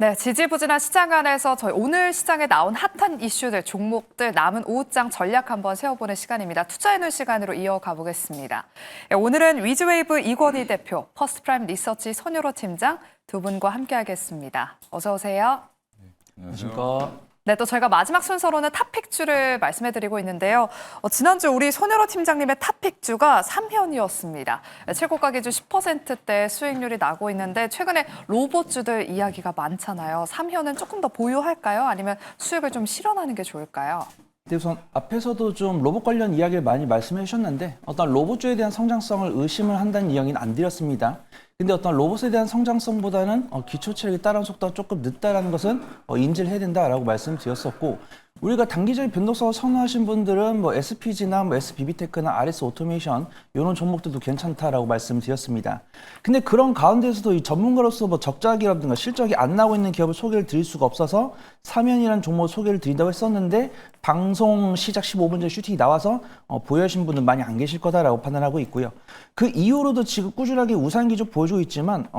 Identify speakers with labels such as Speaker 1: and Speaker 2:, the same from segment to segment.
Speaker 1: 네, 지지부진한 시장 안에서 저희 오늘 시장에 나온 핫한 이슈들, 종목들, 남은 오후장 전략 한번 세워보는 시간입니다. 투자해놓은 시간으로 이어가 보겠습니다. 오늘은 위즈웨이브 이권희 대표, 퍼스트프라임 리서치 손효로 팀장 두 분과 함께하겠습니다. 어서 오세요.
Speaker 2: 안녕하십니까.
Speaker 1: 네, 또 저희가 마지막 순서로는 탑픽주를 말씀해드리고 있는데요. 지난주 우리 손효로 팀장님의 탑픽주가 삼현이었습니다. 최고가 기준 10%대 수익률이 나고 있는데 최근에 로봇주들 이야기가 많잖아요. 삼현은 조금 더 보유할까요? 아니면 수익을 좀 실현하는 게 좋을까요?
Speaker 2: 네, 우선 앞에서도 좀 로봇 관련 이야기를 많이 말씀해 주셨는데 어떤 로봇주에 대한 성장성을 의심을 한다는 이야기는 안 드렸습니다. 근데 어떤 로봇에 대한 성장성보다는 기초 체력이 따라온 속도가 조금 늦다라는 것은 인지를 해야 된다라고 말씀드렸었고, 우리가 단기적인 변동성을 선호하신 분들은 뭐 SPG나 뭐 SBB테크나 RS 오토메이션 이런 종목들도 괜찮다라고 말씀드렸습니다. 근데 그런 가운데서도 이 전문가로서 뭐 적자기라든가 실적이 안 나오고 있는 기업을 소개를 드릴 수가 없어서 삼현이라는 종목을 소개를 드린다고 했었는데 방송 시작 15분 전에 슈팅이 나와서 보유하신 분은 많이 안 계실 거다라고 판단하고 있고요. 그 이후로도 지금 꾸준하게 우상 기조 보여주고 있지만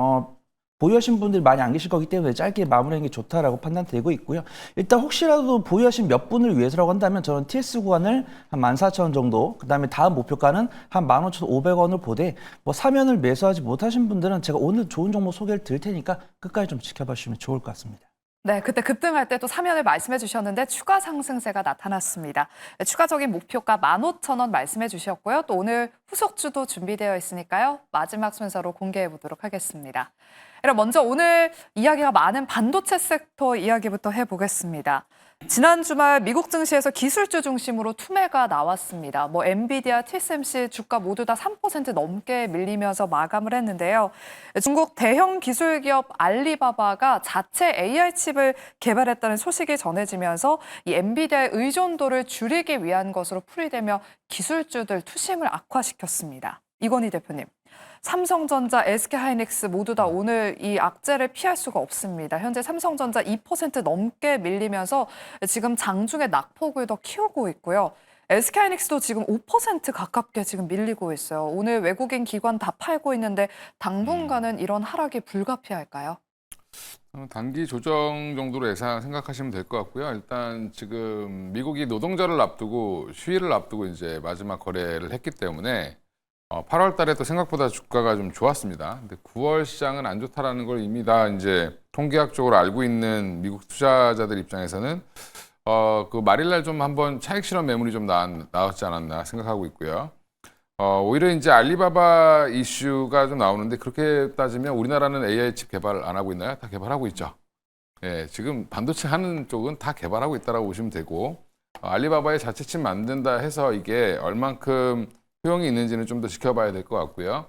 Speaker 2: 보유하신 분들이 많이 안 계실 거기 때문에 짧게 마무리하는 게 좋다라고 판단되고 있고요. 일단 혹시라도 보유하신 몇 분을 위해서라고 한다면 저는 TS 구간을 한 14,000원 정도, 그 다음에 다음 목표가는 한 15,500원을 보되 뭐 사면을 매수하지 못하신 분들은 제가 오늘 좋은 종목 소개를 드릴 테니까 끝까지 좀 지켜봐 주시면 좋을 것 같습니다.
Speaker 1: 네, 그때 급등할 때 또 삼현을 말씀해 주셨는데 추가 상승세가 나타났습니다. 추가적인 목표가 15,000원 말씀해 주셨고요. 또 오늘 후속주도 준비되어 있으니까요. 마지막 순서로 공개해 보도록 하겠습니다. 그럼 먼저 오늘 이야기가 많은 반도체 섹터 이야기부터 해보겠습니다. 지난 주말 미국 증시에서 기술주 중심으로 투매가 나왔습니다. 뭐 엔비디아, TSMC 주가 모두 다 3% 넘게 밀리면서 마감을 했는데요. 중국 대형 기술 기업 알리바바가 자체 AI 칩을 개발했다는 소식이 전해지면서 이 엔비디아의 의존도를 줄이기 위한 것으로 풀이되며 기술주들 투심을 악화시켰습니다. 이권희 대표님. 삼성전자, SK하이닉스 모두 다 오늘 이 악재를 피할 수가 없습니다. 현재 삼성전자 2% 넘게 밀리면서 지금 장중에 낙폭을 더 키우고 있고요. SK하이닉스도 지금 5% 가깝게 지금 밀리고 있어요. 오늘 외국인 기관 다 팔고 있는데 당분간은 이런 하락이 불가피할까요?
Speaker 3: 단기 조정 정도로 생각하시면 될 것 같고요. 일단 지금 미국이 노동절을 앞두고 휴일을 앞두고 이제 마지막 거래를 했기 때문에 8월 달에 또 생각보다 주가가 좀 좋았습니다. 근데 9월 시장은 안 좋다라는 걸 이미 다 이제 통계학적으로 알고 있는 미국 투자자들 입장에서는 그 말일날 좀 한번 차익 실현 매물이 좀 나왔지 않았나 생각하고 있고요. 오히려 이제 알리바바 이슈가 좀 나오는데 그렇게 따지면 우리나라는 AI 칩 개발 안 하고 있나요? 다 개발하고 있죠. 예, 지금 반도체 하는 쪽은 다 개발하고 있다라고 보시면 되고 알리바바의 자체 칩 만든다 해서 이게 얼만큼 효용이 있는지는 좀 더 지켜봐야 될 것 같고요.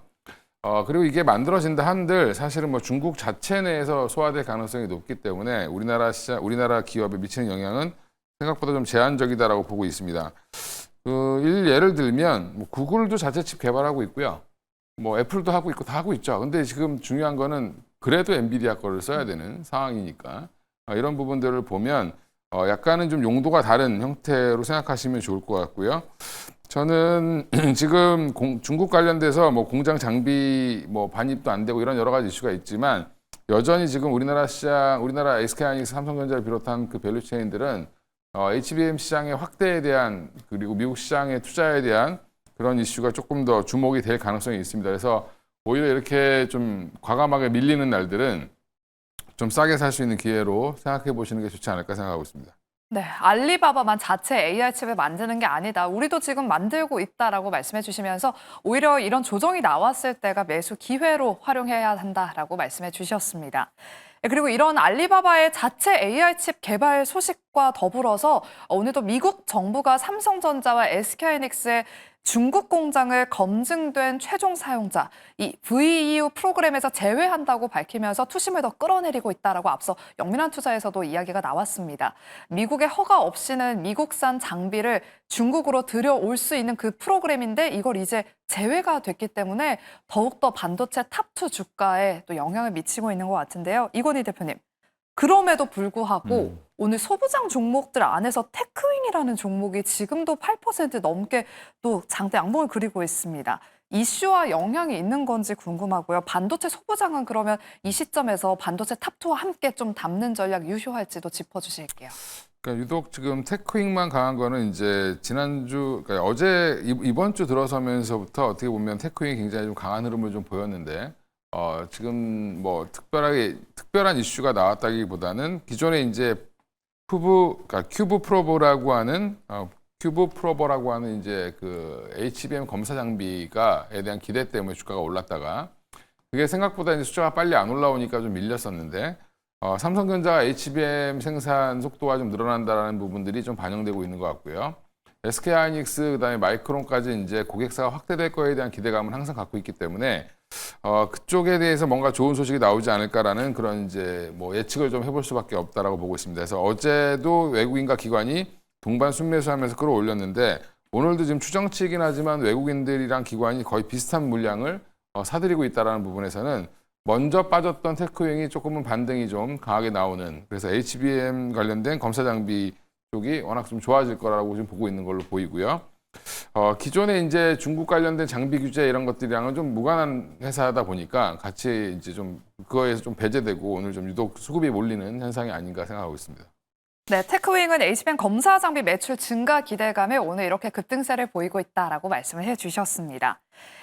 Speaker 3: 그리고 이게 만들어진다 한들 사실은 뭐 중국 자체 내에서 소화될 가능성이 높기 때문에 우리나라 우리나라 기업에 미치는 영향은 생각보다 좀 제한적이다라고 보고 있습니다. 예를 들면 뭐 구글도 자체 칩 개발하고 있고요. 뭐 애플도 하고 있고 다 하고 있죠. 근데 지금 중요한 거는 그래도 엔비디아 거를 써야 되는 상황이니까 이런 부분들을 보면 약간은 좀 용도가 다른 형태로 생각하시면 좋을 것 같고요. 저는 지금 중국 관련돼서 뭐 공장 장비 뭐 반입도 안 되고 이런 여러 가지 이슈가 있지만 여전히 지금 우리나라 시장, 우리나라 SK하이닉스, 삼성전자를 비롯한 그 밸류체인들은 HBM 시장의 확대에 대한 그리고 미국 시장의 투자에 대한 그런 이슈가 조금 더 주목이 될 가능성이 있습니다. 그래서 오히려 이렇게 좀 과감하게 밀리는 날들은 좀 싸게 살 수 있는 기회로 생각해 보시는 게 좋지 않을까 생각하고 있습니다.
Speaker 1: 네, 알리바바만 자체 AI 칩을 만드는 게 아니다. 우리도 지금 만들고 있다라고 말씀해 주시면서 오히려 이런 조정이 나왔을 때가 매수 기회로 활용해야 한다라고 말씀해 주셨습니다. 그리고 이런 알리바바의 자체 AI 칩 개발 소식과 더불어서 오늘도 미국 정부가 삼성전자와 SK하이닉스의 중국 공장을 검증된 최종 사용자, 이 VEU 프로그램에서 제외한다고 밝히면서 투심을 더 끌어내리고 있다라고 앞서 영민한 투자에서도 이야기가 나왔습니다. 미국의 허가 없이는 미국산 장비를 중국으로 들여올 수 있는 그 프로그램인데 이걸 이제 제외가 됐기 때문에 더욱더 반도체 탑2 주가에 또 영향을 미치고 있는 것 같은데요. 이권희 대표님. 그럼에도 불구하고 오늘 소부장 종목들 안에서 테크윈이라는 종목이 지금도 8% 넘게 또 장대 양봉을 그리고 있습니다. 이슈와 영향이 있는 건지 궁금하고요. 반도체 소부장은 그러면 이 시점에서 반도체 탑2와 함께 좀 담는 전략 유효할지도 짚어주실게요.
Speaker 3: 그러니까 유독 지금 테크윙만 강한 거는 이제 지난주, 그러니까 어제 이번 주 들어서면서부터 어떻게 보면 테크윙이 굉장히 좀 강한 흐름을 좀 보였는데 지금 뭐 특별한 이슈가 나왔다기보다는 기존에 이제 그러니까 큐브 프로버라고 하는 이제 그 HBM 검사 장비가에 대한 기대 때문에 주가가 올랐다가 그게 생각보다 이제 숫자가 빨리 안 올라오니까 좀 밀렸었는데 삼성전자가 HBM 생산 속도가 좀 늘어난다라는 부분들이 좀 반영되고 있는 것 같고요. SK하이닉스 그다음에 마이크론까지 이제 고객사가 확대될 거에 대한 기대감은 항상 갖고 있기 때문에 그쪽에 대해서 뭔가 좋은 소식이 나오지 않을까라는 그런 이제 뭐 예측을 좀 해볼 수밖에 없다라고 보고 있습니다. 그래서 어제도 외국인과 기관이 동반 순매수하면서 끌어올렸는데 오늘도 지금 추정치이긴 하지만 외국인들이랑 기관이 거의 비슷한 물량을 사들이고 있다라는 부분에서는 먼저 빠졌던 테크윙이 조금은 반등이 좀 강하게 나오는 그래서 HBM 관련된 검사 장비 쪽이 워낙 좀 좋아질 거라고 지금 보고 있는 걸로 보이고요. 기존에 이제 중국 관련된 장비 규제 이런 것들이랑은 좀 무관한 회사다 보니까 같이 이제 좀 그거에서 좀 배제되고 오늘 좀 유독 수급이 몰리는 현상이 아닌가 생각하고 있습니다.
Speaker 1: 네, 테크윙은 HBM 검사 장비 매출 증가 기대감에 오늘 이렇게 급등세를 보이고 있다라고 말씀을 해주셨습니다.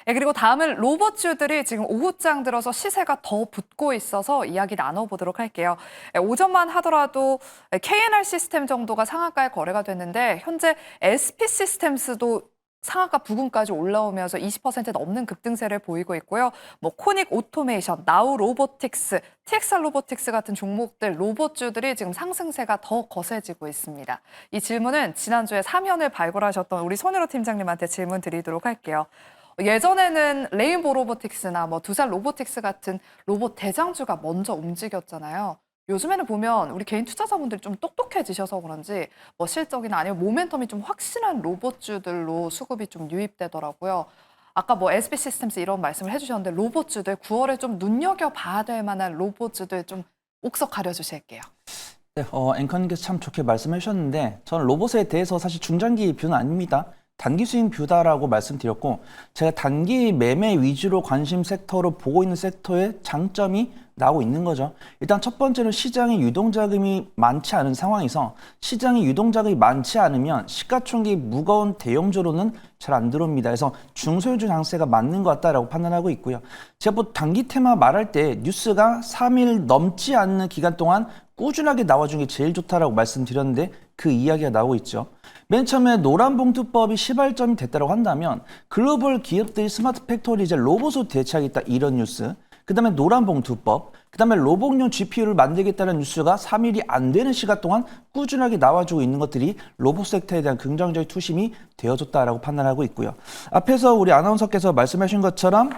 Speaker 1: 네, 그리고 다음은 로봇주들이 지금 오후장 들어서 시세가 더 붙고 있어서 이야기 나눠보도록 할게요. 네, 오전만 하더라도 KNR 시스템 정도가 상한가에 거래가 됐는데 현재 SP 시스템스도 상한가 부근까지 올라오면서 20% 넘는 급등세를 보이고 있고요. 뭐 코닉 오토메이션, 나우 로보틱스, TXR 로보틱스 같은 종목들 로봇주들이 지금 상승세가 더 거세지고 있습니다. 이 질문은 지난주에 사면을 발굴하셨던 우리 손으로 팀장님한테 질문 드리도록 할게요. 예전에는 레인보 로보틱스나 뭐 두산 로보틱스 같은 로봇 대장주가 먼저 움직였잖아요. 요즘에는 보면 우리 개인 투자자분들이 좀 똑똑해지셔서 그런지 뭐 실적이나 아니면 모멘텀이 좀 확실한 로봇주들로 수급이 좀 유입되더라고요. 아까 뭐 SB 시스템스 이런 말씀을 해주셨는데 로봇주들 9월에 좀 눈여겨봐야 될 만한 로봇주들 좀 옥석 가려주실게요.
Speaker 2: 네, 앵커님께서 참 좋게 말씀해 주셨는데 저는 로봇에 대해서 사실 중장기 뷰는 아닙니다. 단기 수익 뷰다라고 말씀드렸고 제가 단기 매매 위주로 관심 섹터로 보고 있는 섹터의 장점이 나오고 있는 거죠. 일단 첫 번째는 시장에 유동자금이 많지 않은 상황에서 시장에 유동자금이 많지 않으면 시가총액이 무거운 대형주로는 잘 안 들어옵니다. 그래서 중소형주 장세가 맞는 것 같다라고 판단하고 있고요. 제가 뭐 단기 테마 말할 때 뉴스가 3일 넘지 않는 기간 동안 꾸준하게 나와준 게 제일 좋다라고 말씀드렸는데 그 이야기가 나오고 있죠. 맨 처음에 노란봉투법이 시발점이 됐다고 한다면 글로벌 기업들이 스마트 팩토리 이제 로봇으로 대체하겠다 이런 뉴스. 그 다음에 노란봉투법, 그 다음에 로봇용 GPU를 만들겠다는 뉴스가 3일이 안 되는 시간 동안 꾸준하게 나와주고 있는 것들이 로봇 섹터에 대한 긍정적인 투심이 되어줬다라고 판단하고 있고요. 앞에서 우리 아나운서께서 말씀하신 것처럼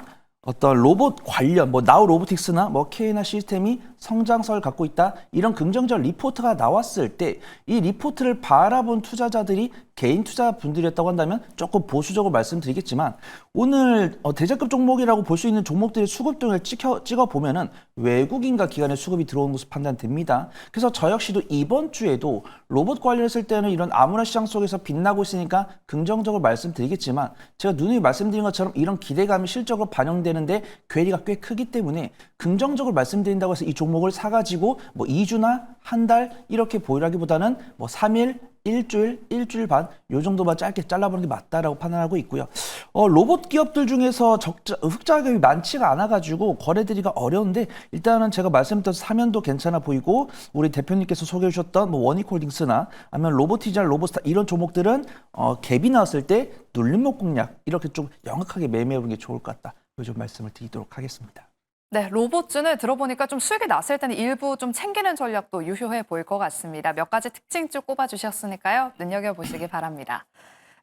Speaker 2: 어떤 로봇 관련, 뭐 나우 로보틱스나 뭐 KNR 시스템이 성장성을 갖고 있다 이런 긍정적 리포트가 나왔을 때 이 리포트를 바라본 투자자들이 개인 투자분들이었다고 한다면 조금 보수적으로 말씀드리겠지만 오늘 대장급 종목이라고 볼 수 있는 종목들의 수급 등을 찍어 보면은 외국인과 기관의 수급이 들어오는 것으로 판단됩니다. 그래서 저 역시도 이번 주에도 로봇 관련했을 때는 이런 아무나 시장 속에서 빛나고 있으니까 긍정적으로 말씀드리겠지만 제가 누누이 말씀드린 것처럼 이런 기대감이 실적으로 반영되는데 괴리가 꽤 크기 때문에 긍정적으로 말씀드린다고 해서 이 종목을 사가지고 뭐 2주나 한 달 이렇게 보유하기보다는 뭐 3일, 일주일 반 요 정도만 짧게 잘라보는 게 맞다라고 판단하고 있고요. 로봇 기업들 중에서 흑자금이 많지가 않아가지고 거래드리기가 어려운데 일단은 제가 말씀드렸던 사면도 괜찮아 보이고 우리 대표님께서 소개해 주셨던 뭐 원익홀딩스나 아니면 로보티잘 로보스타 이런 종목들은 갭이 나왔을 때 눌림목 공략 이렇게 좀 영악하게 매매해보는 게 좋을 것 같다. 요 좀 말씀을 드리도록 하겠습니다.
Speaker 1: 네, 로봇주는 들어보니까 좀 수익이 났을 때는 일부 좀 챙기는 전략도 유효해 보일 것 같습니다. 몇 가지 특징 쭉 꼽아주셨으니까요. 눈여겨보시기 바랍니다.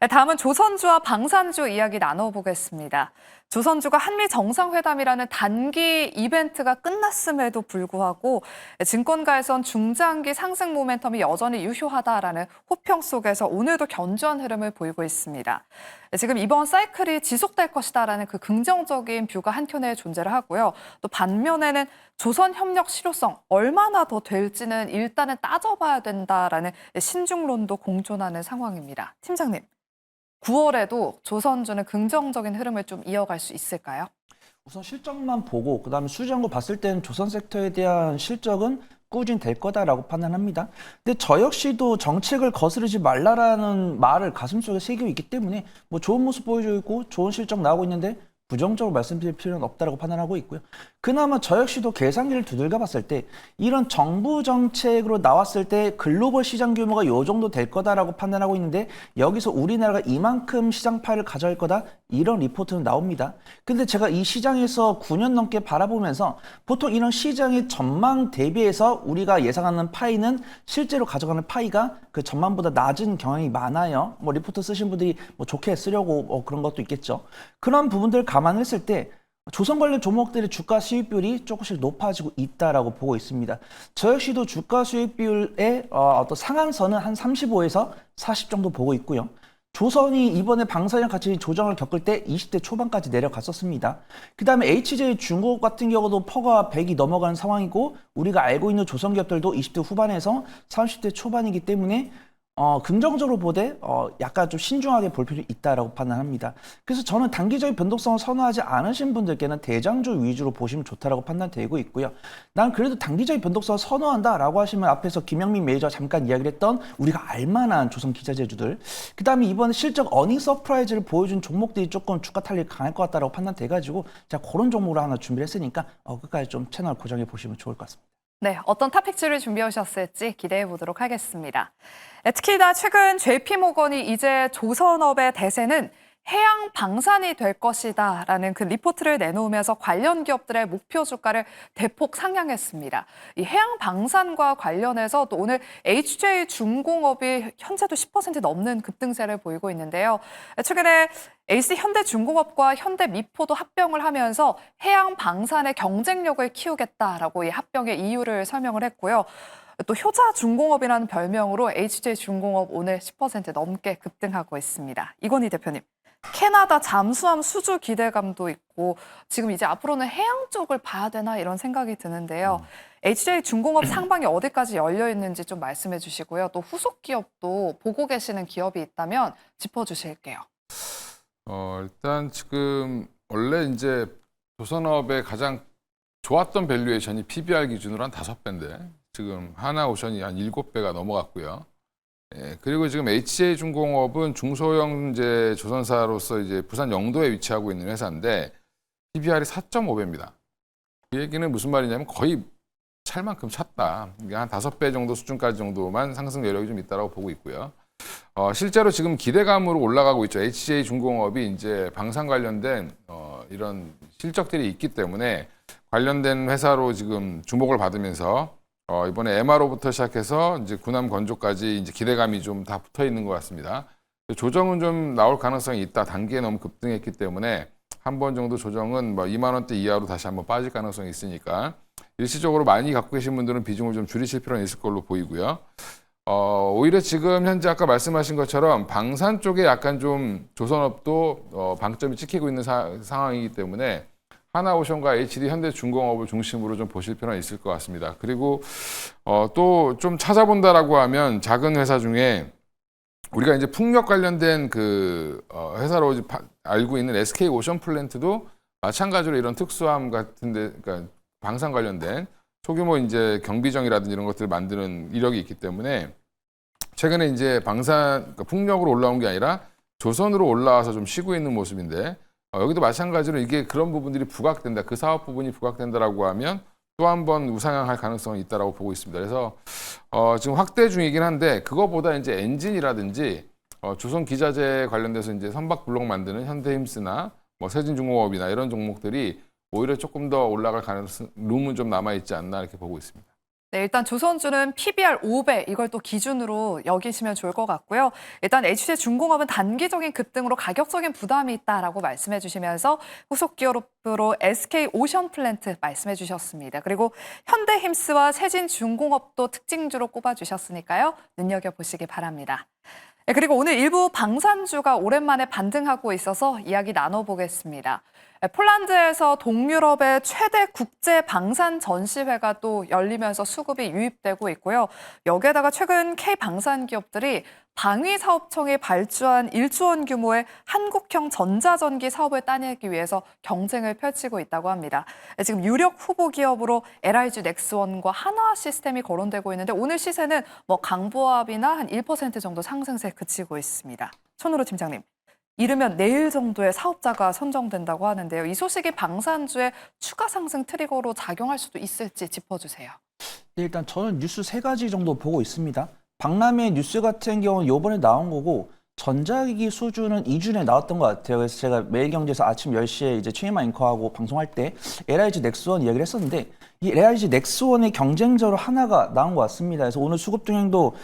Speaker 1: 네, 다음은 조선주와 방산주 이야기 나눠보겠습니다. 조선주가 한미 정상회담이라는 단기 이벤트가 끝났음에도 불구하고 증권가에선 중장기 상승 모멘텀이 여전히 유효하다라는 호평 속에서 오늘도 견조한 흐름을 보이고 있습니다. 지금 이번 사이클이 지속될 것이다라는 그 긍정적인 뷰가 한켠에 존재를 하고요. 또 반면에는 조선협력 실효성 얼마나 더 될지는 일단은 따져봐야 된다라는 신중론도 공존하는 상황입니다. 팀장님. 9월에도 조선주는 긍정적인 흐름을 좀 이어갈 수 있을까요?
Speaker 2: 우선 실적만 보고 그다음에 수지연구 봤을 때는 조선 섹터에 대한 실적은 꾸준히 될 거다라고 판단합니다. 근데 저 역시도 정책을 거스르지 말라라는 말을 가슴속에 새기고 있기 때문에 뭐 좋은 모습 보여주고 있고 좋은 실적 나오고 있는데 부정적으로 말씀드릴 필요는 없다라고 판단하고 있고요. 그나마 저 역시도 계산기를 두들겨 봤을 때 이런 정부 정책으로 나왔을 때 글로벌 시장 규모가 요 정도 될 거다라고 판단하고 있는데 여기서 우리나라가 이만큼 시장 파일을 가져갈 거다 이런 리포트는 나옵니다. 근데 제가 이 시장에서 9년 넘게 바라보면서 보통 이런 시장의 전망 대비해서 우리가 예상하는 파이는 실제로 가져가는 파이가 그 전망보다 낮은 경향이 많아요. 뭐 리포트 쓰신 분들이 뭐 좋게 쓰려고 뭐 그런 것도 있겠죠. 그런 부분들 감안했을 때 조선 관련 종목들의 주가 수익 비율이 조금씩 높아지고 있다라고 보고 있습니다. 저 역시도 주가 수익 비율의 어떤 상한선은 한 35에서 40 정도 보고 있고요. 조선이 이번에 방사능 가치 조정을 겪을 때 20대 초반까지 내려갔었습니다. 그 다음에 HJ 중국 같은 경우도 퍼가 100이 넘어가는 상황이고 우리가 알고 있는 조선 기업들도 20대 후반에서 30대 초반이기 때문에 긍정적으로 보되 약간 좀 신중하게 볼 필요 있다라고 판단합니다. 그래서 저는 단기적인 변동성을 선호하지 않으신 분들께는 대장주 위주로 보시면 좋다라고 판단되고 있고요. 난 그래도 단기적인 변동성을 선호한다라고 하시면 앞에서 김영민 매니저가 잠깐 이야기를 했던 우리가 알만한 조선 기자재주들, 그 다음에 이번에 실적 어닝 서프라이즈를 보여준 종목들이 조금 주가 탄력이 강할 것 같다라고 판단돼가지고 제가 그런 종목으로 하나 준비를 했으니까 끝까지 좀 채널 고정해 보시면 좋을 것 같습니다.
Speaker 1: 네, 어떤 토픽들을 준비해 오셨을지 기대해 보도록 하겠습니다. 특히나 최근 JP모건이 이제 조선업의 대세는 해양 방산이 될 것이다라는 그 리포트를 내놓으면서 관련 기업들의 목표 주가를 대폭 상향했습니다. 이 해양 방산과 관련해서 또 오늘 HJ중공업이 현재도 10% 넘는 급등세를 보이고 있는데요. 최근에 HC현대중공업과 현대미포도 합병을 하면서 해양 방산의 경쟁력을 키우겠다라고 이 합병의 이유를 설명을 했고요. 또 효자중공업이라는 별명으로 HJ중공업 오늘 10% 넘게 급등하고 있습니다. 이건희 대표님, 캐나다 잠수함 수주 기대감도 있고 지금 이제 앞으로는 해양 쪽을 봐야 되나 이런 생각이 드는데요. HJ중공업 상방이 어디까지 열려 있는지 좀 말씀해 주시고요. 또 후속 기업도 보고 계시는 기업이 있다면 짚어주실게요.
Speaker 3: 일단 지금 원래 이제 조선업의 가장 좋았던 밸류에이션이 PBR 기준으로 한 5배인데 지금 하나오션이 한 7배가 넘어갔고요. 그리고 지금 HJ중공업은 중소형 이제 조선사로서 이제 부산 영도에 위치하고 있는 회사인데 PBR이 4.5배입니다. 이 얘기는 무슨 말이냐면 거의 찰만큼 찼다. 이게 한 5배 정도 수준까지 정도만 상승 여력이 좀 있다고 보고 있고요. 실제로 지금 기대감으로 올라가고 있죠. HJ중공업이 이제 방산 관련된 이런 실적들이 있기 때문에 관련된 회사로 지금 주목을 받으면서 이번에 MRO부터 시작해서 이제 군함 건조까지 이제 기대감이 좀 다 붙어 있는 것 같습니다. 조정은 좀 나올 가능성이 있다. 단기에 너무 급등했기 때문에 한 번 정도 조정은 뭐 2만 원대 이하로 다시 한번 빠질 가능성이 있으니까 일시적으로 많이 갖고 계신 분들은 비중을 좀 줄이실 필요는 있을 걸로 보이고요. 오히려 지금 현재 아까 말씀하신 것처럼 방산 쪽에 약간 좀 조선업도 방점이 찍히고 있는 상황이기 때문에 하나오션과 HD 현대중공업을 중심으로 좀 보실 필요는 있을 것 같습니다. 그리고 또 좀 찾아본다라고 하면 작은 회사 중에 우리가 이제 풍력 관련된 그 회사로 이제 알고 있는 SK 오션 플랜트도 마찬가지로 이런 특수함 같은데, 그러니까 방산 관련된 소규모 이제 경비정이라든지 이런 것들을 만드는 이력이 있기 때문에 최근에 이제 방산, 그러니까 풍력으로 올라온 게 아니라 조선으로 올라와서 좀 쉬고 있는 모습인데 여기도 마찬가지로 이게 그런 부분들이 부각된다. 그 사업 부분이 부각된다라고 하면 또 한 번 우상향할 가능성이 있다라고 보고 있습니다. 그래서 지금 확대 중이긴 한데 그거보다 이제 엔진이라든지 조선 기자재 관련돼서 이제 선박 블록 만드는 현대힘스나 뭐 세진중공업이나 이런 종목들이 오히려 조금 더 올라갈 가능성 룸은 좀 남아 있지 않나 이렇게 보고 있습니다.
Speaker 1: 네, 일단 조선주는 PBR 5배 이걸 또 기준으로 여기시면 좋을 것 같고요. 일단 HJ중공업은 단기적인 급등으로 가격적인 부담이 있다라고 말씀해 주시면서 후속 기업으로 SK 오션플랜트 말씀해 주셨습니다. 그리고 현대힘스와 세진중공업도 특징주로 꼽아 주셨으니까요. 눈여겨보시기 바랍니다. 네, 그리고 오늘 일부 방산주가 오랜만에 반등하고 있어서 이야기 나눠보겠습니다. 폴란드에서 동유럽의 최대 국제 방산 전시회가 또 열리면서 수급이 유입되고 있고요. 여기에다가 최근 K방산 기업들이 방위사업청이 발주한 1조 원 규모의 한국형 전자전기 사업을 따내기 위해서 경쟁을 펼치고 있다고 합니다. 지금 유력 후보 기업으로 LIG 넥스원과 한화 시스템이 거론되고 있는데 오늘 시세는 강보합이나 한 1% 정도 상승세에 그치고 있습니다. 손으로 팀장님. 이르면 내일 정도의 사업자가 선정된다고 하는데요. 이 소식이 방산주의 추가 상승 트리거로 작용할 수도 있을지 짚어주세요.
Speaker 2: 일단 저는 뉴스 세 가지 정도 보고 있습니다. 박람회 뉴스 같은 경우는 요번에 나온 거고 전자기기 수주는 2주에 나왔던 것 같아요. 그래서 제가 매일경제에서 아침 10시에 이제 최희만 앵커하고 방송할 때 LIG 넥스원 이야기를 했었는데 이 LIG 넥스원의 경쟁자로 하나가 나온 것 같습니다. 그래서 오늘 수급 동향도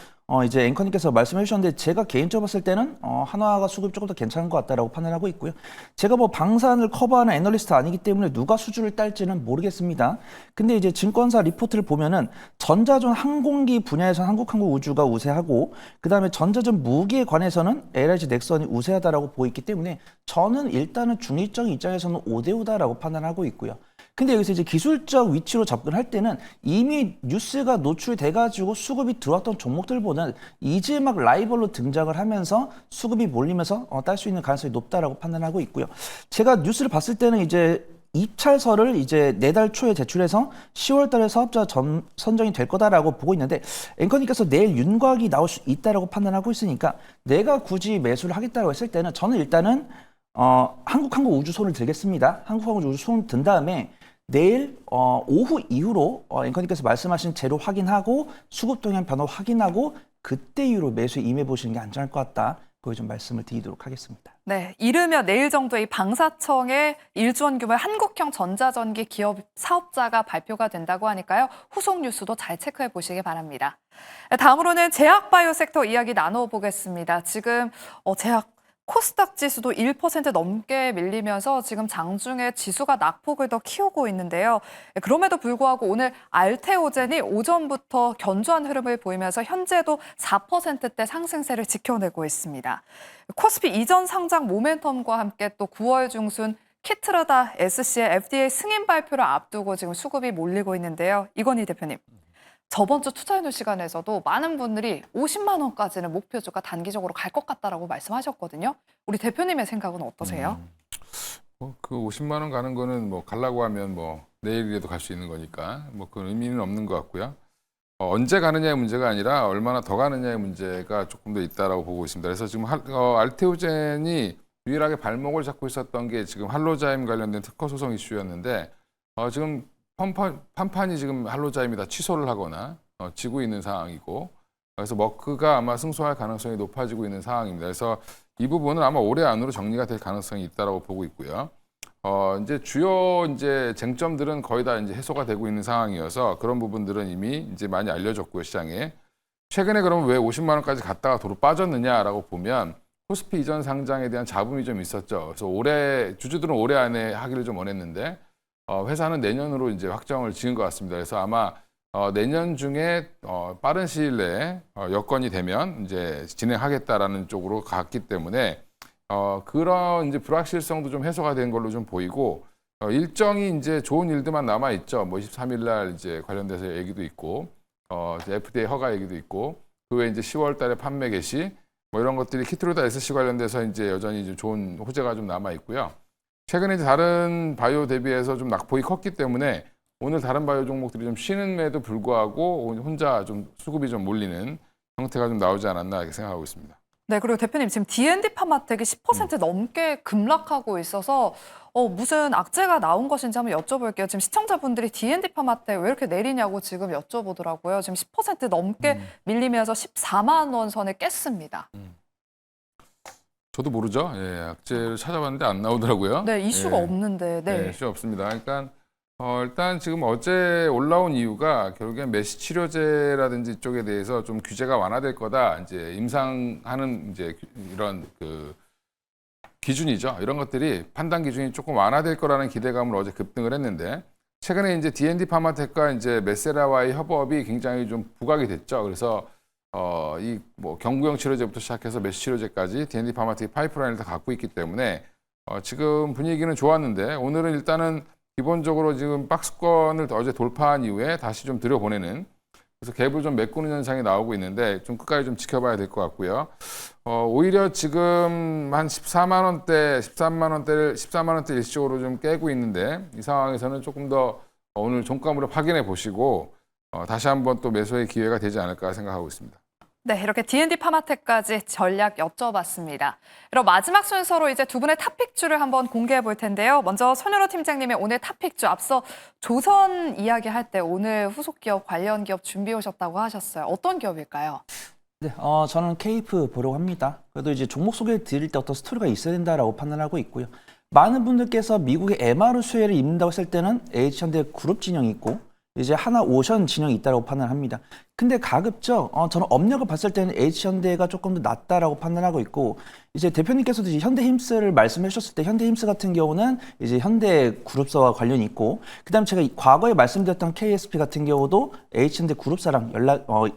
Speaker 2: 이제 앵커님께서 말씀해 주셨는데 제가 개인적으로 봤을 때는 한화가 수급이 조금 더 괜찮은 것 같다라고 판단하고 있고요. 제가 방산을 커버하는 애널리스트 아니기 때문에 누가 수주를 딸지는 모르겠습니다. 근데 이제 증권사 리포트를 보면은 전자전 항공기 분야에서는 한국항공우주가 우세하고 그다음에 전자전 무기에 관해서는 LIG 넥슨이 우세하다라고 보고 있기 때문에 저는 일단은 중립적인 입장에서는 5대5다라고 판단하고 있고요. 근데 여기서 이제 기술적 위치로 접근할 때는 이미 뉴스가 노출돼가지고 수급이 들어왔던 종목들보다는 이제 막 라이벌로 등장을 하면서 수급이 몰리면서 딸 수 있는 가능성이 높다라고 판단하고 있고요. 제가 뉴스를 봤을 때는 이제 입찰서를 이제 내달 초에 제출해서 10월 달에 사업자 선정이 될 거다라고 보고 있는데 앵커님께서 내일 윤곽이 나올 수 있다라고 판단하고 있으니까 내가 굳이 매수를 하겠다고 했을 때는 저는 일단은 한국항공우주 손을 들겠습니다. 한국항공우주 손을 든 다음에 내일 오후 이후로 앵커님께서 말씀하신 재료 확인하고 수급 동향 변화 확인하고 그때 이후로 매수에 임해 보시는 게 안전할 것 같다. 그걸 좀 말씀을 드리도록 하겠습니다.
Speaker 1: 네, 이르면 내일 정도에 방사청의 1조 원 규모의 한국형 전자전기 기업 사업자가 발표가 된다고 하니까요. 후속 뉴스도 잘 체크해 보시기 바랍니다. 다음으로는 제약바이오 섹터 이야기 나눠보겠습니다. 지금 제약 코스닥 지수도 1% 넘게 밀리면서 지금 장중에 지수가 낙폭을 더 키우고 있는데요. 그럼에도 불구하고 오늘 알테오젠이 오전부터 견조한 흐름을 보이면서 현재도 4%대 상승세를 지켜내고 있습니다. 코스피 이전 상장 모멘텀과 함께 또 9월 중순 키트라다 SC의 FDA 승인 발표를 앞두고 지금 수급이 몰리고 있는데요. 이건희 대표님. 저번 주 투자해놓은 시간에서도 많은 분들이 50만 원까지는 목표주가 단기적으로 갈 것 같다라고 말씀하셨거든요. 우리 대표님의 생각은 어떠세요?
Speaker 3: 그 50만 원 가는 거는 가려고 하면 내일이라도 갈 수 있는 거니까 그 의미는 없는 것 같고요. 언제 가느냐의 문제가 아니라 얼마나 더 가느냐의 문제가 조금 더 있다라고 보고 있습니다. 그래서 지금 알테오젠이 유일하게 발목을 잡고 있었던 게 지금 할로자임 관련된 특허 소송 이슈였는데 지금 판판이 지금 할로자임이 다 취소를 하거나 지고 있는 상황이고 그래서 머크가 아마 승소할 가능성이 높아지고 있는 상황입니다. 그래서 이 부분은 아마 올해 안으로 정리가 될 가능성이 있다라고 보고 있고요. 이제 주요 이제 쟁점들은 거의 다 이제 해소가 되고 있는 상황이어서 그런 부분들은 이미 이제 많이 알려졌고요, 시장에. 최근에 그러면 왜 50만 원까지 갔다가 도로 빠졌느냐라고 보면 코스피 이전 상장에 대한 잡음이 좀 있었죠. 그래서 주주들은 올해 안에 하기를 좀 원했는데 회사는 내년으로 이제 확정을 지은 것 같습니다. 그래서 아마 내년 중에 빠른 시일 내에 여건이 되면 이제 진행하겠다라는 쪽으로 갔기 때문에 그런 이제 불확실성도 좀 해소가 된 걸로 좀 보이고 일정이 이제 좋은 일들만 남아 있죠. 23일 날 이제 관련돼서 얘기도 있고 이제 FDA 허가 얘기도 있고 그 외에 이제 10월 달에 판매 개시 이런 것들이 키트로다 SC 관련돼서 이제 여전히 좀 좋은 호재가 좀 남아 있고요. 최근에 이제 다른 바이오 대비해서 좀 낙폭이 컸기 때문에 오늘 다른 바이오 종목들이 좀 쉬는에도 불구하고 혼자 좀 수급이 좀 몰리는 형태가 좀 나오지 않았나 이렇게 생각하고 있습니다.
Speaker 1: 네, 그리고 대표님 지금 D&D 파마텍이 10% 넘게 급락하고 있어서 무슨 악재가 나온 것인지 한번 여쭤볼게요. 지금 시청자분들이 D&D 파마텍 왜 이렇게 내리냐고 지금 여쭤보더라고요. 지금 10% 넘게 밀리면서 14만 원 선을 깼습니다.
Speaker 3: 저도 모르죠. 예, 악재를 찾아봤는데 안 나오더라고요.
Speaker 1: 네, 이슈가
Speaker 3: 예.
Speaker 1: 없는데. 네.
Speaker 3: 네, 이슈 없습니다. 그러니까 일단 지금 어제 올라온 이유가 결국엔 메시 치료제라든지 이쪽에 대해서 좀 규제가 완화될 거다. 이제 임상하는 이제 이런 그 기준이죠. 이런 것들이 판단 기준이 조금 완화될 거라는 기대감을 어제 급등을 했는데 최근에 이제 D&D 파마텍과 이제 메세라와의 협업이 굉장히 좀 부각이 됐죠. 그래서 이 경구용 치료제부터 시작해서 메시 치료제까지 D&D 파마텍 파이프라인을 다 갖고 있기 때문에 지금 분위기는 좋았는데 오늘은 일단은 기본적으로 지금 박스권을 어제 돌파한 이후에 다시 좀 들여보내는, 그래서 갭을 좀 메꾸는 현상이 나오고 있는데 좀 끝까지 좀 지켜봐야 될 것 같고요. 오히려 지금 한 14만 원대, 13만 원대 일시적으로 좀 깨고 있는데 이 상황에서는 조금 더 오늘 종가물을 확인해 보시고 다시 한번 또 매수의 기회가 되지 않을까 생각하고 있습니다.
Speaker 1: 네, 이렇게 D&D 파마텍까지 전략 여쭤봤습니다. 그럼 마지막 순서로 이제 두 분의 탑픽주를 한번 공개해 볼 텐데요. 먼저 손현호 팀장님의 오늘 탑픽주, 앞서 조선 이야기할 때 오늘 후속 기업, 관련 기업 준비해 오셨다고 하셨어요. 어떤 기업일까요?
Speaker 2: 네, 저는 케이프 보려고 합니다. 그래도 이제 종목 소개 드릴 때 어떤 스토리가 있어야 된다라고 판단하고 있고요. 많은 분들께서 미국의 MR 수혜를 입는다고 했을 때는 H현대 그룹 진영이 있고 이제 하나 오션 진영이 있다고 판단합니다. 근데 가급적 저는 업력을 봤을 때는 H현대가 조금 더 낫다라고 판단하고 있고, 이제 대표님께서도 이제 현대힘스를 말씀해 주셨을 때 현대힘스 같은 경우는 이제 현대 그룹사와 관련이 있고, 그다음 제가 과거에 말씀드렸던 KSP 같은 경우도 H현대 그룹사랑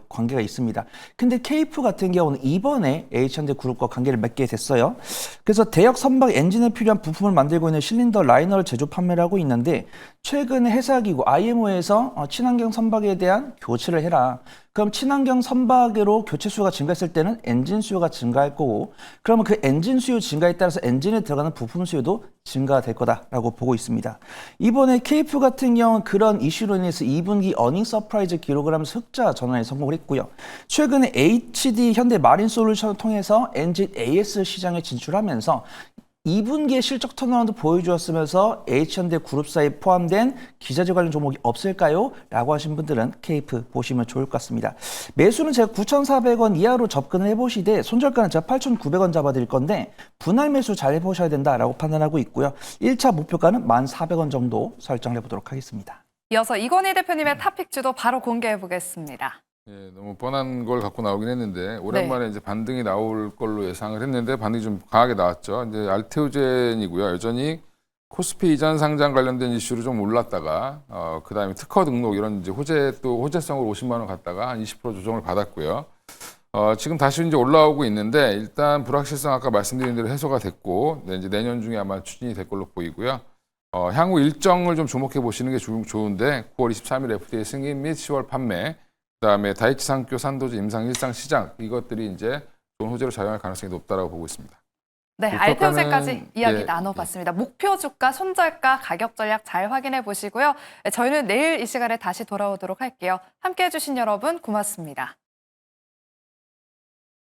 Speaker 2: 관계가 있습니다. 근데 케이프 같은 경우는 이번에 H현대 그룹과 관계를 맺게 됐어요. 그래서 대역 선박 엔진에 필요한 부품을 만들고 있는 실린더 라이너를 제조 판매를 하고 있는데, 최근에 회사기구 IMO에서 친환경 선박에 대한 교체를 해라. 그럼 친환경 선박으로 교체 수요가 증가했을 때는 엔진 수요가 증가할 거고, 그러면 그 엔진 수요 증가에 따라서 엔진에 들어가는 부품 수요도 증가될 거다라고 보고 있습니다. 이번에 케이프 같은 경우는 그런 이슈로 인해서 2분기 어닝 서프라이즈 기록을 하면서 흑자 전환에 성공을 했고요. 최근에 HD 현대 마린 솔루션을 통해서 엔진 AS 시장에 진출하면서 2분기의 실적 턴어라운드 보여주었으면서 H현대 그룹사에 포함된 기자재 관련 종목이 없을까요? 라고 하신 분들은 케이프 보시면 좋을 것 같습니다. 매수는 제가 9,400원 이하로 접근을 해보시되 손절가는 제가 8,900원 잡아드릴 건데 분할 매수 잘 해보셔야 된다라고 판단하고 있고요. 1차 목표가는 1,400원 정도 설정을 해보도록 하겠습니다.
Speaker 1: 이어서 이건희 대표님의 탑픽주도 바로 공개해 보겠습니다.
Speaker 3: 예, 너무 뻔한 걸 갖고 나오긴 했는데 오랜만에 이제 반등이 나올 걸로 예상을 했는데 반등이 좀 강하게 나왔죠. 이제 알테오젠이고요. 여전히 코스피 이전 상장 관련된 이슈로 좀 올랐다가 그다음에 특허 등록 이런 이제 호재성으로 50만 원 갔다가 한 20% 조정을 받았고요. 지금 다시 이제 올라오고 있는데 일단 불확실성 아까 말씀드린 대로 해소가 됐고 이제 내년 중에 아마 추진이 될 걸로 보이고요. 향후 일정을 좀 주목해 보시는 게 좋은데 9월 23일 FDA 승인 및 10월 판매, 그다음에 다이치 상교 산도제 임상 일상 시장, 이것들이 이제 좋은 호재로 작용할 가능성이 높다라고 보고 있습니다.
Speaker 1: 네,
Speaker 3: 목표가는-
Speaker 1: 알테오젠까지 이야기
Speaker 3: 예,
Speaker 1: 나눠봤습니다. 목표 주가, 손절가, 가격 전략 잘 확인해 보시고요. 저희는 내일 이 시간에 다시 돌아오도록 할게요. 함께해 주신 여러분 고맙습니다.